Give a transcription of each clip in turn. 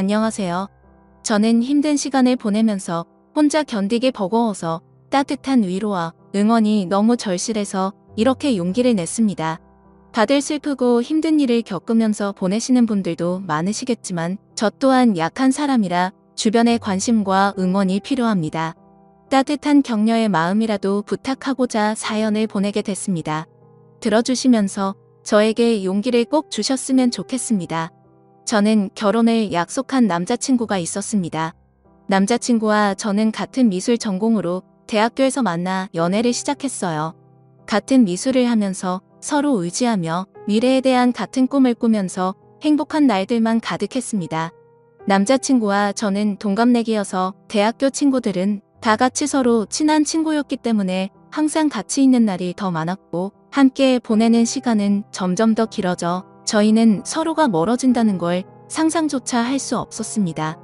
안녕하세요. 저는 힘든 시간을 보내면서 혼자 견디기 버거워서 따뜻한 위로와 응원이 너무 절실해서 이렇게 용기를 냈습니다. 다들 슬프고 힘든 일을 겪으면서 보내시는 분들도 많으시겠지만 저 또한 약한 사람이라 주변의 관심과 응원이 필요합니다. 따뜻한 격려의 마음이라도 부탁하고자 사연을 보내게 됐습니다. 들어주시면서 저에게 용기를 꼭 주셨으면 좋겠습니다. 저는 결혼을 약속한 남자친구가 있었습니다. 남자친구와 저는 같은 미술 전공으로 대학교에서 만나 연애를 시작했어요. 같은 미술을 하면서 서로 의지하며 미래에 대한 같은 꿈을 꾸면서 행복한 날들만 가득했습니다. 남자친구와 저는 동갑내기여서 대학교 친구들은 다 같이 서로 친한 친구였기 때문에 항상 같이 있는 날이 더 많았고 함께 보내는 시간은 점점 더 길어져 저희는 서로가 멀어진다는 걸 상상조차 할 수 없었습니다.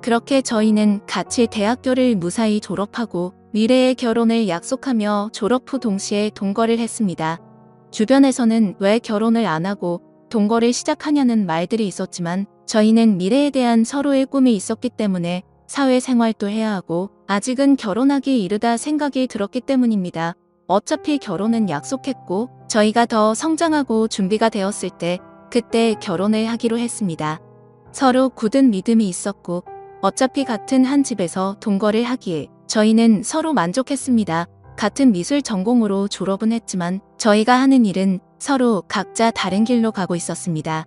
그렇게 저희는 같이 대학교를 무사히 졸업하고 미래의 결혼을 약속하며 졸업 후 동시에 동거를 했습니다. 주변에서는 왜 결혼을 안 하고 동거를 시작하냐는 말들이 있었지만 저희는 미래에 대한 서로의 꿈이 있었기 때문에 사회생활도 해야 하고 아직은 결혼하기 이르다 생각이 들었기 때문입니다. 어차피 결혼은 약속했고 저희가 더 성장하고 준비가 되었을 때 그때 결혼을 하기로 했습니다. 서로 굳은 믿음이 있었고 어차피 같은 한 집에서 동거를 하기에 저희는 서로 만족했습니다. 같은 미술 전공으로 졸업은 했지만 저희가 하는 일은 서로 각자 다른 길로 가고 있었습니다.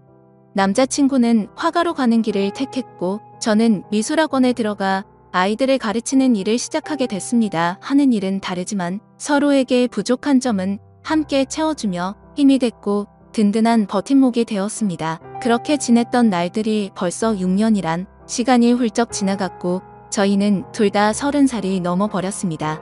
남자친구는 화가로 가는 길을 택했고 저는 미술학원에 들어가 아이들을 가르치는 일을 시작하게 됐습니다. 하는 일은 다르지만 서로에게 부족한 점은 함께 채워주며 힘이 됐고 든든한 버팀목이 되었습니다. 그렇게 지냈던 날들이 벌써 6년이란 시간이 훌쩍 지나갔고 저희는 둘 다 30살이 넘어버렸습니다.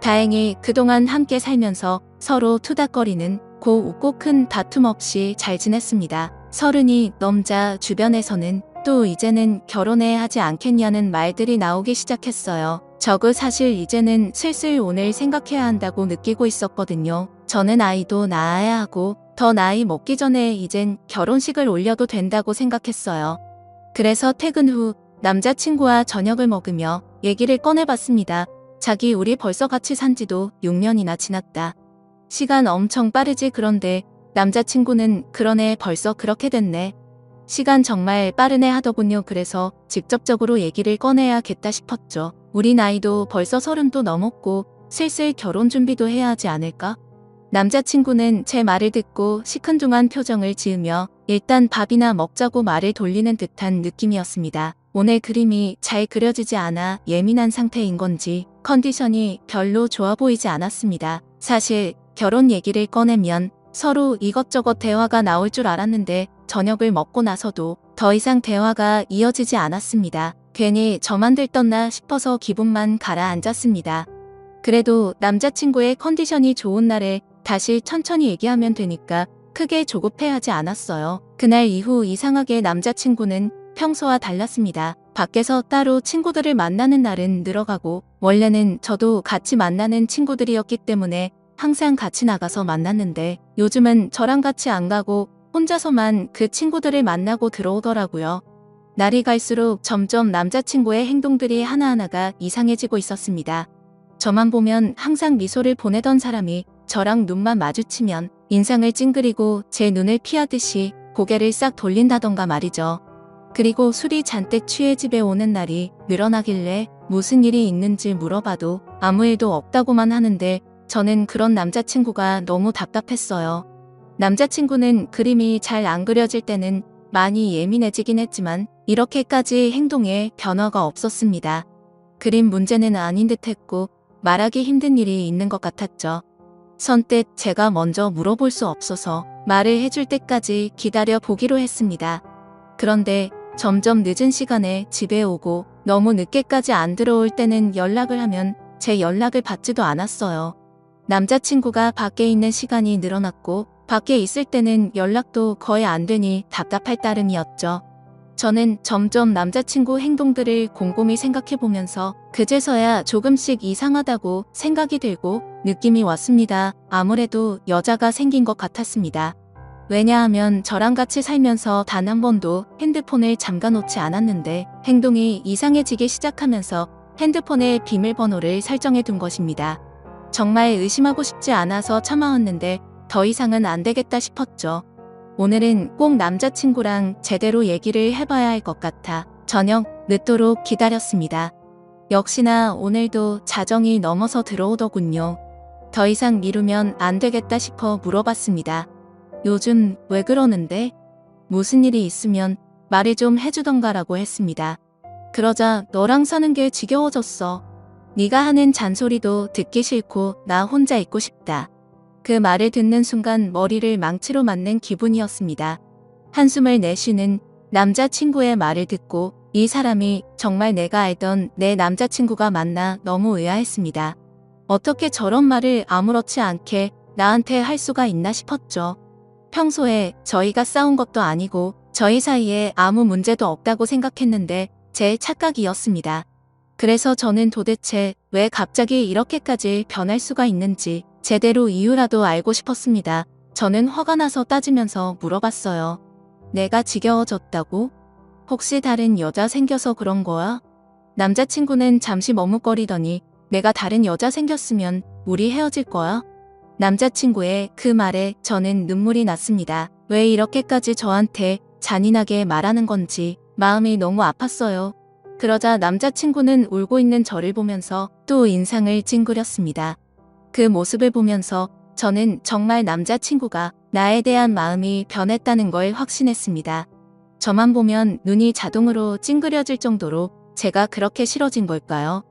다행히 그동안 함께 살면서 서로 투닥거리는 고 웃고 큰 다툼 없이 잘 지냈습니다. 30이 넘자 주변에서는 또 이제는 결혼해야 하지 않겠냐는 말들이 나오기 시작했어요. 저도 사실 이제는 슬슬 오늘 생각해야 한다고 느끼고 있었거든요. 저는 아이도 낳아야 하고 더 나이 먹기 전에 이젠 결혼식을 올려도 된다고 생각했어요. 그래서 퇴근 후 남자친구와 저녁을 먹으며 얘기를 꺼내봤습니다. 자기 우리 벌써 같이 산 지도 6년이나 지났다. 시간 엄청 빠르지. 그런데 남자친구는 그러네, 벌써 그렇게 됐네. 시간 정말 빠르네 하더군요. 그래서 직접적으로 얘기를 꺼내야겠다 싶었죠. 우리 나이도 벌써 30도 넘었고 슬슬 결혼 준비도 해야 하지 않을까? 남자친구는 제 말을 듣고 시큰둥한 표정을 지으며 일단 밥이나 먹자고 말을 돌리는 듯한 느낌이었습니다. 오늘 그림이 잘 그려지지 않아 예민한 상태인 건지 컨디션이 별로 좋아 보이지 않았습니다. 사실 결혼 얘기를 꺼내면 서로 이것저것 대화가 나올 줄 알았는데 저녁을 먹고 나서도 더 이상 대화가 이어지지 않았습니다. 괜히 저만 들떴나 싶어서 기분만 가라앉았습니다. 그래도 남자친구의 컨디션이 좋은 날에 다시 천천히 얘기하면 되니까 크게 조급해하지 않았어요. 그날 이후 이상하게 남자친구는 평소와 달랐습니다. 밖에서 따로 친구들을 만나는 날은 늘어가고 원래는 저도 같이 만나는 친구들이었기 때문에 항상 같이 나가서 만났는데 요즘은 저랑 같이 안 가고 혼자서만 그 친구들을 만나고 들어오더라고요. 날이 갈수록 점점 남자친구의 행동들이 하나하나가 이상해지고 있었습니다. 저만 보면 항상 미소를 보내던 사람이 저랑 눈만 마주치면 인상을 찡그리고 제 눈을 피하듯이 고개를 싹 돌린다던가 말이죠. 그리고 술이 잔뜩 취해 집에 오는 날이 늘어나길래 무슨 일이 있는지 물어봐도 아무 일도 없다고만 하는데 저는 그런 남자친구가 너무 답답했어요. 남자친구는 그림이 잘 안 그려질 때는 많이 예민해지긴 했지만 이렇게까지 행동에 변화가 없었습니다. 그림 문제는 아닌 듯 했고 말하기 힘든 일이 있는 것 같았죠. 선뜻 제가 먼저 물어볼 수 없어서 말을 해줄 때까지 기다려 보기로 했습니다. 그런데 점점 늦은 시간에 집에 오고 너무 늦게까지 안 들어올 때는 연락을 하면 제 연락을 받지도 않았어요. 남자친구가 밖에 있는 시간이 늘어났고 밖에 있을 때는 연락도 거의 안 되니 답답할 따름이었죠. 저는 점점 남자친구 행동들을 곰곰이 생각해보면서 그제서야 조금씩 이상하다고 생각이 들고 느낌이 왔습니다. 아무래도 여자가 생긴 것 같았습니다. 왜냐하면 저랑 같이 살면서 단 한 번도 핸드폰을 잠가놓지 않았는데 행동이 이상해지기 시작하면서 핸드폰에 비밀번호를 설정해 둔 것입니다. 정말 의심하고 싶지 않아서 참아왔는데 더 이상은 안 되겠다 싶었죠. 오늘은 꼭 남자친구랑 제대로 얘기를 해봐야 할 것 같아 저녁 늦도록 기다렸습니다. 역시나 오늘도 자정이 넘어서 들어오더군요. 더 이상 미루면 안 되겠다 싶어 물어봤습니다. 요즘 왜 그러는데? 무슨 일이 있으면 말을 좀 해주던가라고 했습니다. 그러자 너랑 사는 게 지겨워졌어. 네가 하는 잔소리도 듣기 싫고 나 혼자 있고 싶다. 그 말을 듣는 순간 머리를 망치로 맞는 기분이었습니다. 한숨을 내쉬는 남자친구의 말을 듣고 이 사람이 정말 내가 알던 내 남자친구가 맞나 너무 의아했습니다. 어떻게 저런 말을 아무렇지 않게 나한테 할 수가 있나 싶었죠. 평소에 저희가 싸운 것도 아니고 저희 사이에 아무 문제도 없다고 생각했는데 제 착각이었습니다. 그래서 저는 도대체 왜 갑자기 이렇게까지 변할 수가 있는지 제대로 이유라도 알고 싶었습니다. 저는 화가 나서 따지면서 물어봤어요. 내가 지겨워졌다고? 혹시 다른 여자 생겨서 그런 거야? 남자친구는 잠시 머뭇거리더니 내가 다른 여자 생겼으면 우리 헤어질 거야? 남자친구의 그 말에 저는 눈물이 났습니다. 왜 이렇게까지 저한테 잔인하게 말하는 건지 마음이 너무 아팠어요. 그러자 남자친구는 울고 있는 저를 보면서 또 인상을 찡그렸습니다. 그 모습을 보면서 저는 정말 남자친구가 나에 대한 마음이 변했다는 걸 확신했습니다. 저만 보면 눈이 자동으로 찡그려질 정도로 제가 그렇게 싫어진 걸까요?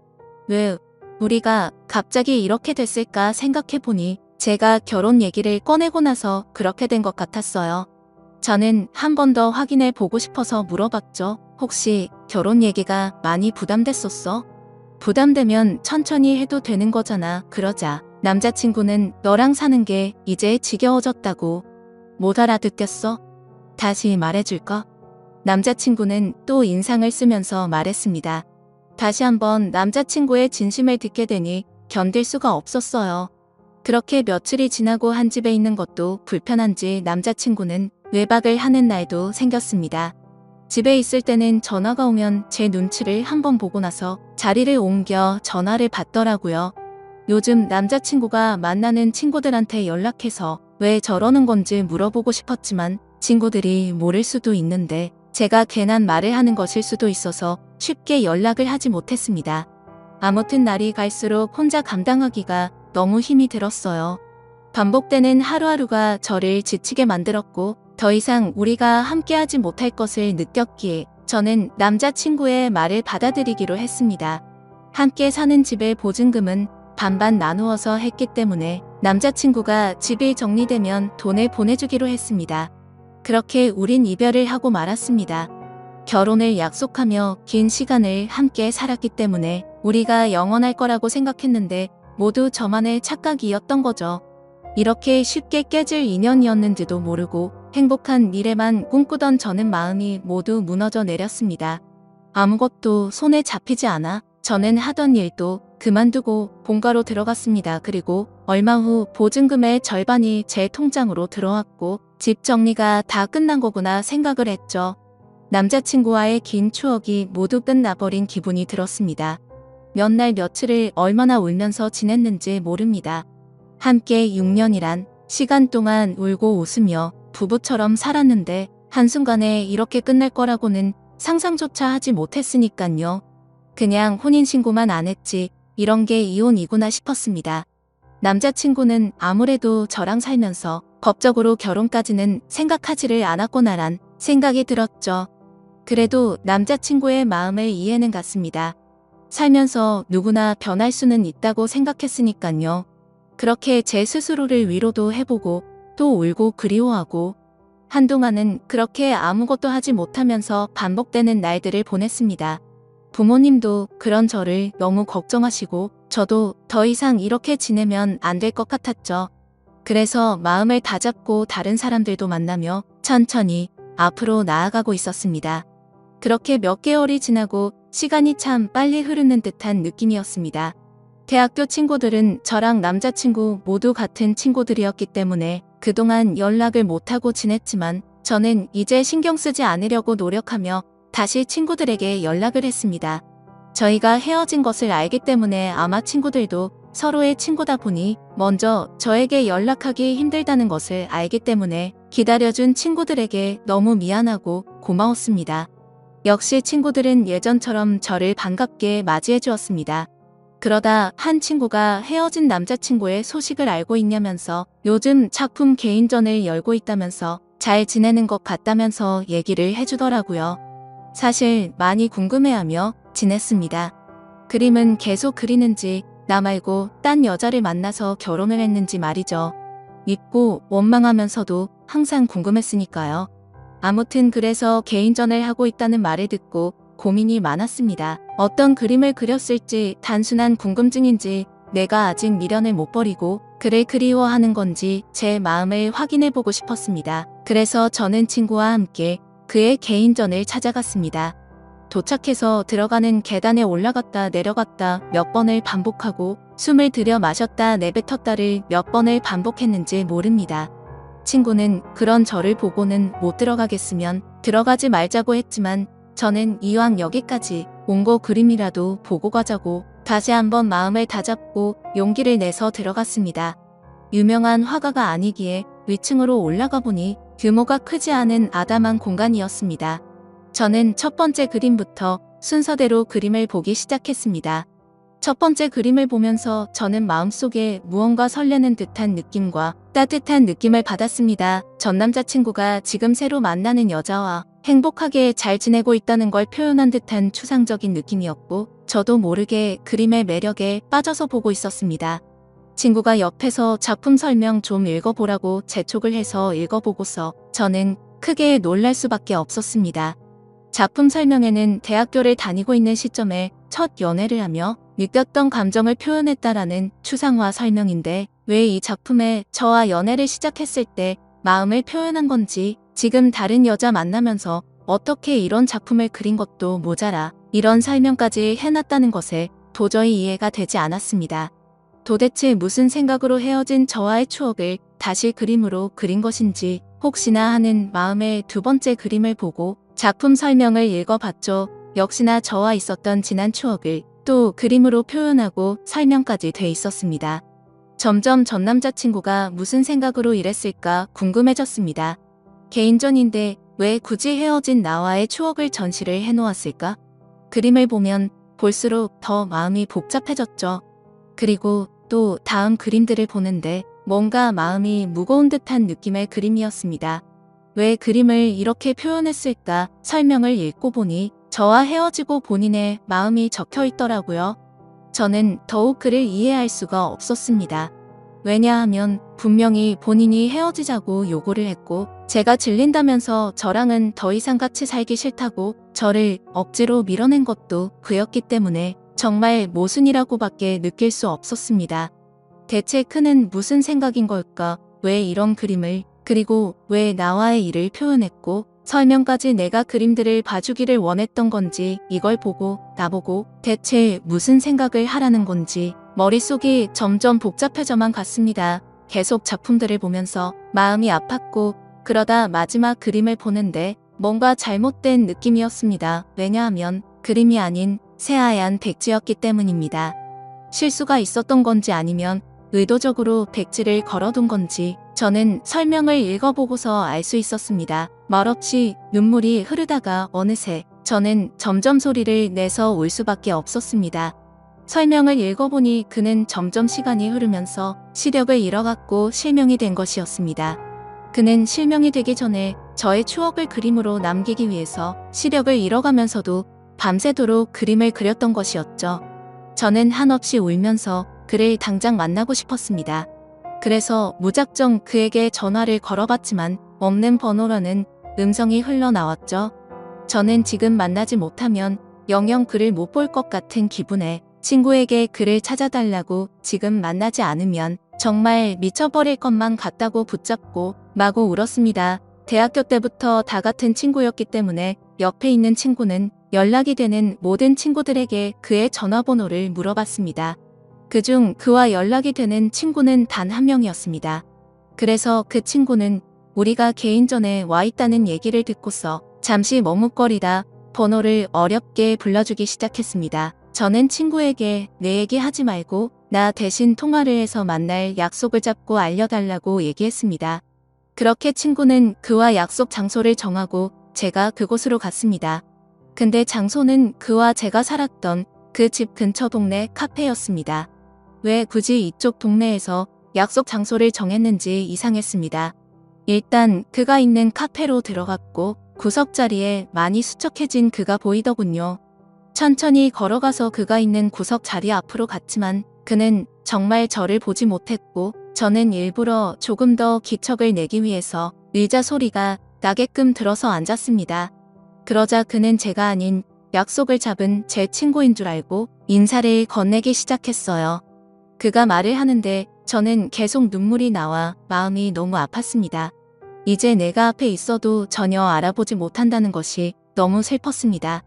왜 우리가 갑자기 이렇게 됐을까 생각해보니 제가 결혼 얘기를 꺼내고 나서 그렇게 된 것 같았어요. 저는 한 번 더 확인해 보고 싶어서 물어봤죠. 혹시 결혼 얘기가 많이 부담됐었어? 부담되면 천천히 해도 되는 거잖아. 그러자 남자친구는 너랑 사는 게 이제 지겨워졌다고. 못 알아듣겠어? 다시 말해줄까? 남자친구는 또 인상을 쓰면서 말했습니다. 다시 한번 남자친구의 진심을 듣게 되니 견딜 수가 없었어요. 그렇게 며칠이 지나고 한 집에 있는 것도 불편한지 남자친구는 외박을 하는 날도 생겼습니다. 집에 있을 때는 전화가 오면 제 눈치를 한번 보고 나서 자리를 옮겨 전화를 받더라고요. 요즘 남자친구가 만나는 친구들한테 연락해서 왜 저러는 건지 물어보고 싶었지만 친구들이 모를 수도 있는데 제가 괜한 말을 하는 것일 수도 있어서 쉽게 연락을 하지 못했습니다. 아무튼 날이 갈수록 혼자 감당하기가 너무 힘이 들었어요. 반복되는 하루하루가 저를 지치게 만들었고 더 이상 우리가 함께하지 못할 것을 느꼈기에 저는 남자친구의 말을 받아들이기로 했습니다. 함께 사는 집의 보증금은 반반 나누어서 했기 때문에 남자친구가 집이 정리되면 돈을 보내주기로 했습니다. 그렇게 우린 이별을 하고 말았습니다. 결혼을 약속하며 긴 시간을 함께 살았기 때문에 우리가 영원할 거라고 생각했는데 모두 저만의 착각이었던 거죠. 이렇게 쉽게 깨질 인연이었는지도 모르고 행복한 미래만 꿈꾸던 저는 마음이 모두 무너져 내렸습니다. 아무것도 손에 잡히지 않아 저는 하던 일도 그만두고 본가로 들어갔습니다. 그리고 얼마 후 보증금의 절반이 제 통장으로 들어왔고 집 정리가 다 끝난 거구나 생각을 했죠. 남자친구와의 긴 추억이 모두 끝나버린 기분이 들었습니다. 몇 날 며칠을 얼마나 울면서 지냈는지 모릅니다. 함께 6년이란 시간 동안 울고 웃으며 부부처럼 살았는데 한순간에 이렇게 끝날 거라고는 상상조차 하지 못했으니깐요. 그냥 혼인신고만 안 했지 이런 게 이혼이구나 싶었습니다. 남자친구는 아무래도 저랑 살면서 법적으로 결혼까지는 생각하지를 않았구나란 생각이 들었죠. 그래도 남자친구의 마음을 이해는 갔습니다. 살면서 누구나 변할 수는 있다고 생각했으니깐요. 그렇게 제 스스로를 위로도 해보고 또 울고 그리워하고 한동안은 그렇게 아무것도 하지 못하면서 반복되는 날들을 보냈습니다. 부모님도 그런 저를 너무 걱정하시고 저도 더 이상 이렇게 지내면 안 될 것 같았죠. 그래서 마음을 다잡고 다른 사람들도 만나며 천천히 앞으로 나아가고 있었습니다. 그렇게 몇 개월이 지나고 시간이 참 빨리 흐르는 듯한 느낌이었습니다. 대학교 친구들은 저랑 남자친구 모두 같은 친구들이었기 때문에 그동안 연락을 못하고 지냈지만 저는 이제 신경 쓰지 않으려고 노력하며 다시 친구들에게 연락을 했습니다. 저희가 헤어진 것을 알기 때문에 아마 친구들도 서로의 친구다 보니 먼저 저에게 연락하기 힘들다는 것을 알기 때문에 기다려준 친구들에게 너무 미안하고 고마웠습니다. 역시 친구들은 예전처럼 저를 반갑게 맞이해 주었습니다. 그러다 한 친구가 헤어진 남자친구의 소식을 알고 있냐면서 요즘 작품 개인전을 열고 있다면서 잘 지내는 것 같다면서 얘기를 해주더라고요. 사실 많이 궁금해하며 지냈습니다. 그림은 계속 그리는지 나 말고 딴 여자를 만나서 결혼을 했는지 말이죠. 믿고 원망하면서도 항상 궁금했으니까요. 아무튼 그래서 개인전을 하고 있다는 말을 듣고 고민이 많았습니다. 어떤 그림을 그렸을지 단순한 궁금증인지 내가 아직 미련을 못 버리고 그를 그리워하는 건지 제 마음을 확인해보고 싶었습니다. 그래서 저는 친구와 함께 그의 개인전을 찾아갔습니다. 도착해서 들어가는 계단에 올라갔다 내려갔다 몇 번을 반복하고 숨을 들여 마셨다 내뱉었다를 몇 번을 반복했는지 모릅니다. 친구는 그런 저를 보고는 못 들어가겠으면 들어가지 말자고 했지만 저는 이왕 여기까지 온 거 그림이라도 보고 가자고 다시 한번 마음을 다잡고 용기를 내서 들어갔습니다. 유명한 화가가 아니기에 위층으로 올라가 보니 규모가 크지 않은 아담한 공간이었습니다. 저는 첫 번째 그림부터 순서대로 그림을 보기 시작했습니다. 첫 번째 그림을 보면서 저는 마음속에 무언가 설레는 듯한 느낌과 따뜻한 느낌을 받았습니다. 전 남자친구가 지금 새로 만나는 여자와 행복하게 잘 지내고 있다는 걸 표현한 듯한 추상적인 느낌이었고 저도 모르게 그림의 매력에 빠져서 보고 있었습니다. 친구가 옆에서 작품 설명 좀 읽어보라고 재촉을 해서 읽어보고서 저는 크게 놀랄 수밖에 없었습니다. 작품 설명에는 대학교를 다니고 있는 시점에 첫 연애를 하며 느꼈던 감정을 표현했다라는 추상화 설명인데 왜 이 작품에 저와 연애를 시작했을 때 마음을 표현한 건지 지금 다른 여자 만나면서 어떻게 이런 작품을 그린 것도 모자라 이런 설명까지 해놨다는 것에 도저히 이해가 되지 않았습니다. 도대체 무슨 생각으로 헤어진 저와의 추억을 다시 그림으로 그린 것인지 혹시나 하는 마음에 두 번째 그림을 보고 작품 설명을 읽어봤죠. 역시나 저와 있었던 지난 추억을 또 그림으로 표현하고 설명까지 돼 있었습니다. 점점 전 남자친구가 무슨 생각으로 이랬을까 궁금해졌습니다. 개인전인데 왜 굳이 헤어진 나와의 추억을 전시를 해놓았을까? 그림을 보면 볼수록 더 마음이 복잡해졌죠. 그리고 또 다음 그림들을 보는데 뭔가 마음이 무거운 듯한 느낌의 그림이었습니다. 왜 그림을 이렇게 표현했을까 설명을 읽고 보니 저와 헤어지고 본인의 마음이 적혀 있더라고요. 저는 더욱 그를 이해할 수가 없었습니다. 왜냐하면 분명히 본인이 헤어지자고 요구를 했고 제가 질린다면서 저랑은 더 이상 같이 살기 싫다고 저를 억지로 밀어낸 것도 그였기 때문에 정말 모순이라고밖에 느낄 수 없었습니다. 대체 그는 무슨 생각인 걸까? 왜 이런 그림을 그리고 왜 나와의 일을 표현했고 설명까지 내가 그림들을 봐주기를 원했던 건지 이걸 보고 나보고 대체 무슨 생각을 하라는 건지 머릿속이 점점 복잡해져만 갔습니다. 계속 작품들을 보면서 마음이 아팠고 그러다 마지막 그림을 보는데 뭔가 잘못된 느낌이었습니다. 왜냐하면 그림이 아닌 새하얀 백지였기 때문입니다. 실수가 있었던 건지 아니면 의도적으로 백지를 걸어둔 건지 저는 설명을 읽어보고서 알 수 있었습니다. 말없이 눈물이 흐르다가 어느새 저는 점점 소리를 내서 울 수밖에 없었습니다. 설명을 읽어보니 그는 점점 시간이 흐르면서 시력을 잃어갔고 실명이 된 것이었습니다. 그는 실명이 되기 전에 저의 추억을 그림으로 남기기 위해서 시력을 잃어가면서도 밤새도록 그림을 그렸던 것이었죠. 저는 한없이 울면서 그를 당장 만나고 싶었습니다. 그래서 무작정 그에게 전화를 걸어봤지만 없는 번호라는 음성이 흘러나왔죠. 저는 지금 만나지 못하면 영영 그를 못 볼 것 같은 기분에 친구에게 그를 찾아달라고 지금 만나지 않으면 정말 미쳐버릴 것만 같다고 붙잡고 마구 울었습니다. 대학교 때부터 다 같은 친구였기 때문에 옆에 있는 친구는 연락이 되는 모든 친구들에게 그의 전화번호를 물어봤습니다. 그중 그와 연락이 되는 친구는 단 한 명이었습니다. 그래서 그 친구는 우리가 개인전에 와 있다는 얘기를 듣고서 잠시 머뭇거리다 번호를 어렵게 불러주기 시작했습니다. 저는 친구에게 내 얘기 하지 말고 나 대신 통화를 해서 만날 약속을 잡고 알려달라고 얘기했습니다. 그렇게 친구는 그와 약속 장소를 정하고 제가 그곳으로 갔습니다. 근데 장소는 그와 제가 살았던 그 집 근처 동네 카페였습니다. 왜 굳이 이쪽 동네에서 약속 장소를 정했는지 이상했습니다. 일단 그가 있는 카페로 들어갔고 구석자리에 많이 수척해진 그가 보이더군요. 천천히 걸어가서 그가 있는 구석 자리 앞으로 갔지만 그는 정말 저를 보지 못했고 저는 일부러 조금 더 기척을 내기 위해서 의자 소리가 나게끔 들어서 앉았습니다. 그러자 그는 제가 아닌 약속을 잡은 제 친구인 줄 알고 인사를 건네기 시작했어요. 그가 말을 하는데 저는 계속 눈물이 나와 마음이 너무 아팠습니다. 이제 내가 앞에 있어도 전혀 알아보지 못한다는 것이 너무 슬펐습니다.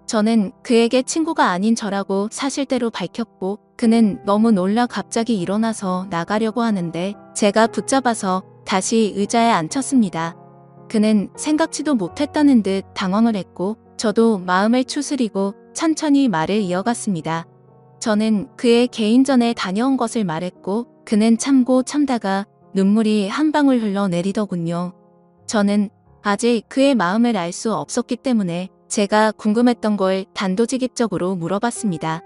저는 그에게 친구가 아닌 저라고 사실대로 밝혔고 그는 너무 놀라 갑자기 일어나서 나가려고 하는데 제가 붙잡아서 다시 의자에 앉혔습니다. 그는 생각지도 못했다는 듯 당황을 했고 저도 마음을 추스리고 천천히 말을 이어갔습니다. 저는 그의 개인전에 다녀온 것을 말했고 그는 참고 참다가 눈물이 한 방울 흘러내리더군요. 저는 아직 그의 마음을 알 수 없었기 때문에 제가 궁금했던 걸 단도직입적으로 물어봤습니다.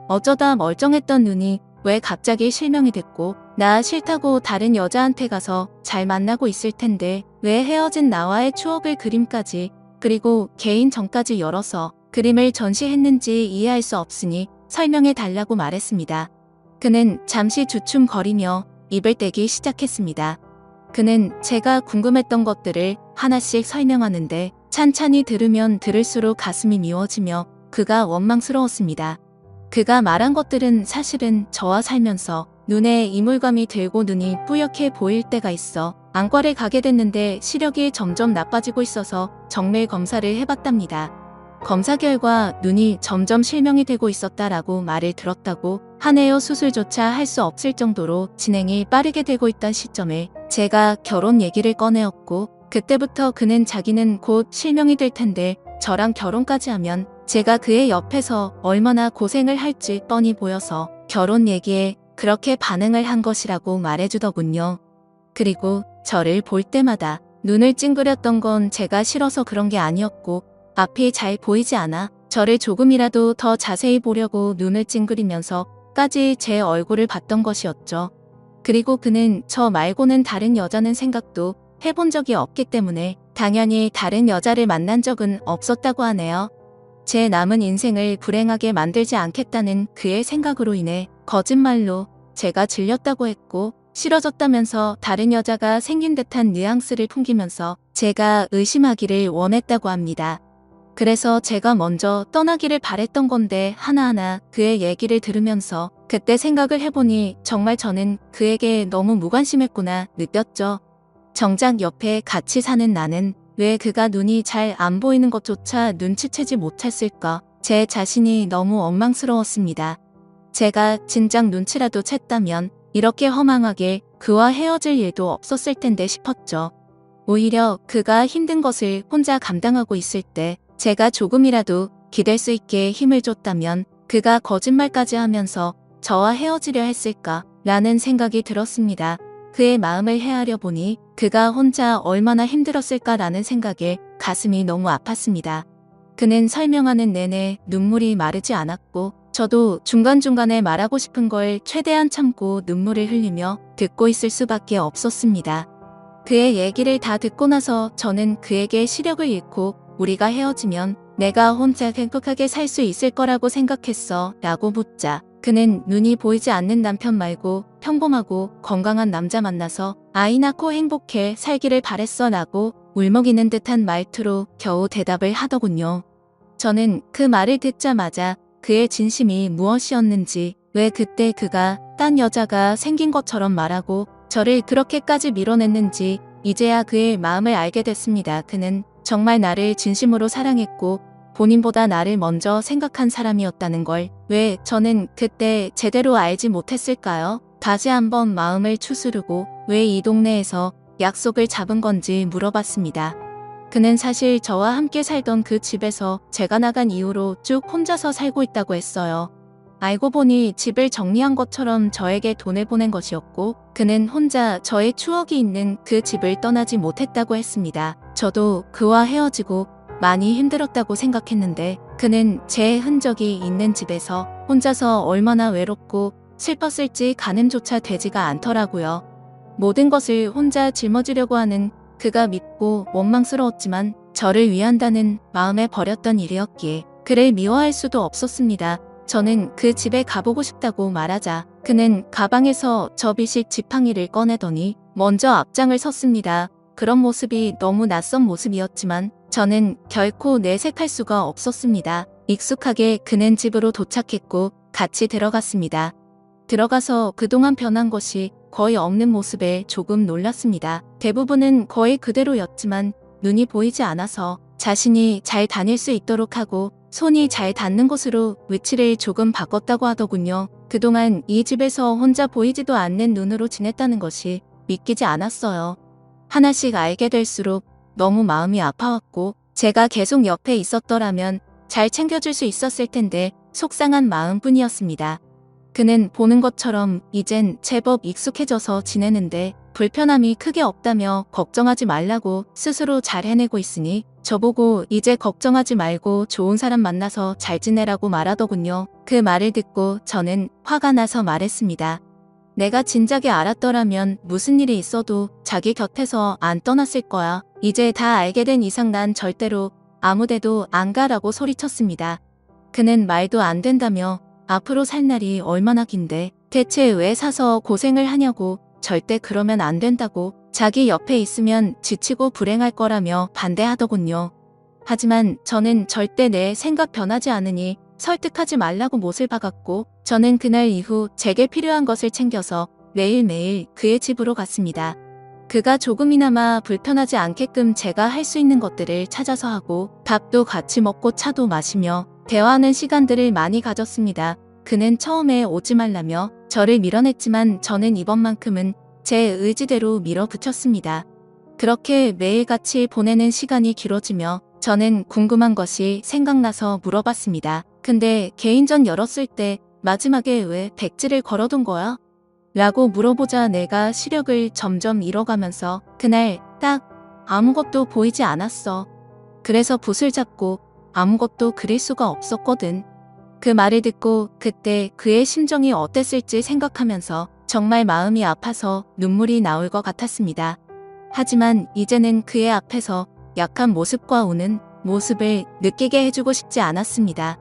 어쩌다 멀쩡했던 눈이 왜 갑자기 실명이 됐고 나 싫다고 다른 여자한테 가서 잘 만나고 있을 텐데 왜 헤어진 나와의 추억을 그림까지 그리고 개인전까지 열어서 그림을 전시했는지 이해할 수 없으니 설명해 달라고 말했습니다. 그는 잠시 주춤거리며 입을 떼기 시작했습니다. 그는 제가 궁금했던 것들을 하나씩 설명하는데 찬찬히 들으면 들을수록 가슴이 미워지며 그가 원망스러웠습니다. 그가 말한 것들은 사실은 저와 살면서 눈에 이물감이 들고 눈이 뿌옇게 보일 때가 있어 안과를 가게 됐는데 시력이 점점 나빠지고 있어서 정밀 검사를 해봤답니다. 검사 결과 눈이 점점 실명이 되고 있었다라고 말을 들었다고 하네요. 수술조차 할 수 없을 정도로 진행이 빠르게 되고 있던 시점에 제가 결혼 얘기를 꺼내었고 그때부터 그는 자기는 곧 실명이 될 텐데 저랑 결혼까지 하면 제가 그의 옆에서 얼마나 고생을 할지 뻔히 보여서 결혼 얘기에 그렇게 반응을 한 것이라고 말해주더군요. 그리고 저를 볼 때마다 눈을 찡그렸던 건 제가 싫어서 그런 게 아니었고 앞이 잘 보이지 않아 저를 조금이라도 더 자세히 보려고 눈을 찡그리면서까지 제 얼굴을 봤던 것이었죠. 그리고 그는 저 말고는 다른 여자는 생각도 해본 적이 없기 때문에 당연히 다른 여자를 만난 적은 없었다고 하네요. 제 남은 인생을 불행하게 만들지 않겠다는 그의 생각으로 인해 거짓말로 제가 질렸다고 했고 싫어졌다면서 다른 여자가 생긴 듯한 뉘앙스를 풍기면서 제가 의심하기를 원했다고 합니다. 그래서 제가 먼저 떠나기를 바랬던 건데 하나하나 그의 얘기를 들으면서 그때 생각을 해보니 정말 저는 그에게 너무 무관심했구나 느꼈죠. 정작 옆에 같이 사는 나는 왜 그가 눈이 잘 안 보이는 것조차 눈치채지 못했을까? 제 자신이 너무 원망스러웠습니다. 제가 진작 눈치라도 챘다면 이렇게 허망하게 그와 헤어질 일도 없었을 텐데 싶었죠. 오히려 그가 힘든 것을 혼자 감당하고 있을 때 제가 조금이라도 기댈 수 있게 힘을 줬다면 그가 거짓말까지 하면서 저와 헤어지려 했을까? 라는 생각이 들었습니다. 그의 마음을 헤아려 보니 그가 혼자 얼마나 힘들었을까라는 생각에 가슴이 너무 아팠습니다. 그는 설명하는 내내 눈물이 마르지 않았고 저도 중간중간에 말하고 싶은 걸 최대한 참고 눈물을 흘리며 듣고 있을 수밖에 없었습니다. 그의 얘기를 다 듣고 나서 저는 그에게 시력을 잃고 우리가 헤어지면 내가 혼자 행복하게 살 수 있을 거라고 생각했어 라고 묻자 그는 눈이 보이지 않는 남편 말고 평범하고 건강한 남자 만나서 아이 낳고 행복해 살기를 바랬어 라고 울먹이는 듯한 말투로 겨우 대답을 하더군요. 저는 그 말을 듣자마자 그의 진심이 무엇이었는지 왜 그때 그가 딴 여자가 생긴 것처럼 말하고 저를 그렇게까지 밀어냈는지 이제야 그의 마음을 알게 됐습니다. 그는 정말 나를 진심으로 사랑했고 본인보다 나를 먼저 생각한 사람이었다는 걸 왜 저는 그때 제대로 알지 못했을까요? 다시 한번 마음을 추스르고 왜 이 동네에서 약속을 잡은 건지 물어봤습니다. 그는 사실 저와 함께 살던 그 집에서 제가 나간 이후로 쭉 혼자서 살고 있다고 했어요. 알고 보니 집을 정리한 것처럼 저에게 돈을 보낸 것이었고 그는 혼자 저의 추억이 있는 그 집을 떠나지 못했다고 했습니다. 저도 그와 헤어지고 많이 힘들었다고 생각했는데 그는 제 흔적이 있는 집에서 혼자서 얼마나 외롭고 슬펐을지 가늠조차 되지가 않더라고요. 모든 것을 혼자 짊어지려고 하는 그가 밉고 원망스러웠지만 저를 위한다는 마음에 버렸던 일이었기에 그를 미워할 수도 없었습니다. 저는 그 집에 가보고 싶다고 말하자 그는 가방에서 접이식 지팡이를 꺼내더니 먼저 앞장을 섰습니다. 그런 모습이 너무 낯선 모습이었지만 저는 결코 내색할 수가 없었습니다. 익숙하게 그는 집으로 도착했고 같이 들어갔습니다. 들어가서 그동안 변한 것이 거의 없는 모습에 조금 놀랐습니다. 대부분은 거의 그대로였지만 눈이 보이지 않아서 자신이 잘 다닐 수 있도록 하고 손이 잘 닿는 곳으로 위치를 조금 바꿨다고 하더군요. 그동안 이 집에서 혼자 보이지도 않는 눈으로 지냈다는 것이 믿기지 않았어요. 하나씩 알게 될수록 너무 마음이 아파왔고 제가 계속 옆에 있었더라면 잘 챙겨줄 수 있었을 텐데 속상한 마음뿐이었습니다. 그는 보는 것처럼 이젠 제법 익숙해져서 지내는데 불편함이 크게 없다며 걱정하지 말라고 스스로 잘 해내고 있으니 저보고 이제 걱정하지 말고 좋은 사람 만나서 잘 지내라고 말하더군요. 그 말을 듣고 저는 화가 나서 말했습니다. 내가 진작에 알았더라면 무슨 일이 있어도 자기 곁에서 안 떠났을 거야. 이제 다 알게 된 이상 난 절대로 아무데도 안 가라고 소리쳤습니다. 그는 말도 안 된다며 앞으로 살 날이 얼마나 긴데 대체 왜 사서 고생을 하냐고 절대 그러면 안 된다고 자기 옆에 있으면 지치고 불행할 거라며 반대하더군요. 하지만 저는 절대 내 생각 변하지 않으니 설득하지 말라고 못을 박았고 저는 그날 이후 제게 필요한 것을 챙겨서 매일매일 그의 집으로 갔습니다. 그가 조금이나마 불편하지 않게끔 제가 할 수 있는 것들을 찾아서 하고 밥도 같이 먹고 차도 마시며 대화하는 시간들을 많이 가졌습니다. 그는 처음에 오지 말라며 저를 밀어냈지만 저는 이번만큼은 제 의지대로 밀어붙였습니다. 그렇게 매일같이 보내는 시간이 길어지며 저는 궁금한 것이 생각나서 물어봤습니다. 근데 개인전 열었을 때 마지막에 왜 백지를 걸어둔 거야? 라고 물어보자 내가 시력을 점점 잃어가면서 그날 딱 아무것도 보이지 않았어. 그래서 붓을 잡고 아무것도 그릴 수가 없었거든. 그 말을 듣고 그때 그의 심정이 어땠을지 생각하면서 정말 마음이 아파서 눈물이 나올 것 같았습니다. 하지만 이제는 그의 앞에서 약한 모습과 우는 모습을 느끼게 해주고 싶지 않았습니다.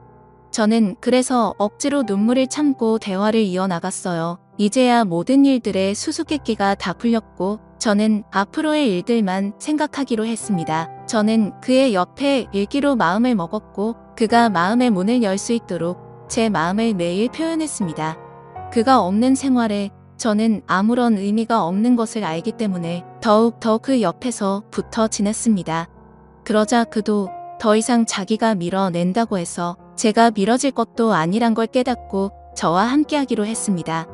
저는 그래서 억지로 눈물을 참고 대화를 이어나갔어요. 이제야 모든 일들의 수수께끼가 다 풀렸고 저는 앞으로의 일들만 생각하기로 했습니다. 저는 그의 옆에 읽기로 마음을 먹었고 그가 마음의 문을 열 수 있도록 제 마음을 매일 표현했습니다. 그가 없는 생활에 저는 아무런 의미가 없는 것을 알기 때문에 더욱 더 그 옆에서 붙어 지냈습니다. 그러자 그도 더 이상 자기가 밀어낸다고 해서 제가 밀어질 것도 아니란 걸 깨닫고 저와 함께하기로 했습니다.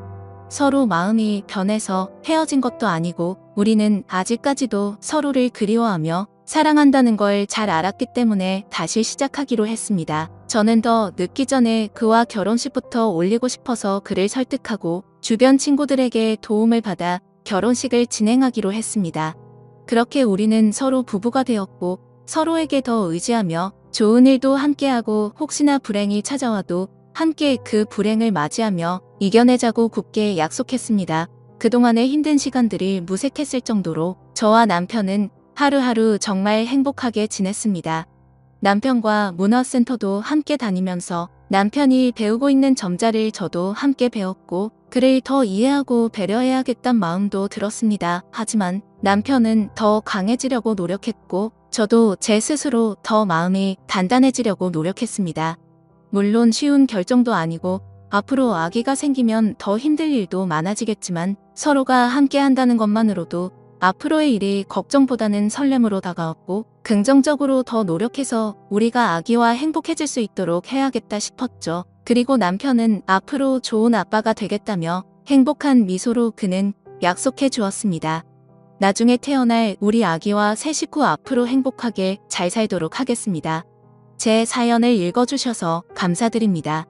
서로 마음이 변해서 헤어진 것도 아니고 우리는 아직까지도 서로를 그리워하며 사랑한다는 걸 잘 알았기 때문에 다시 시작하기로 했습니다. 저는 더 늦기 전에 그와 결혼식부터 올리고 싶어서 그를 설득하고 주변 친구들에게 도움을 받아 결혼식을 진행하기로 했습니다. 그렇게 우리는 서로 부부가 되었고 서로에게 더 의지하며 좋은 일도 함께하고 혹시나 불행이 찾아와도 함께 그 불행을 맞이하며 이겨내자고 굳게 약속했습니다. 그동안의 힘든 시간들이 무색했을 정도로 저와 남편은 하루하루 정말 행복하게 지냈습니다. 남편과 문화센터도 함께 다니면서 남편이 배우고 있는 점자를 저도 함께 배웠고 그를 더 이해하고 배려해야겠단 마음도 들었습니다. 하지만 남편은 더 강해지려고 노력했고 저도 제 스스로 더 마음이 단단해지려고 노력했습니다. 물론 쉬운 결정도 아니고 앞으로 아기가 생기면 더 힘들 일도 많아지겠지만 서로가 함께 한다는 것만으로도 앞으로의 일이 걱정보다는 설렘으로 다가왔고 긍정적으로 더 노력해서 우리가 아기와 행복해질 수 있도록 해야겠다 싶었죠. 그리고 남편은 앞으로 좋은 아빠가 되겠다며 행복한 미소로 그는 약속해 주었습니다. 나중에 태어날 우리 아기와 새 식구 앞으로 행복하게 잘 살도록 하겠습니다. 제 사연을 읽어주셔서 감사드립니다.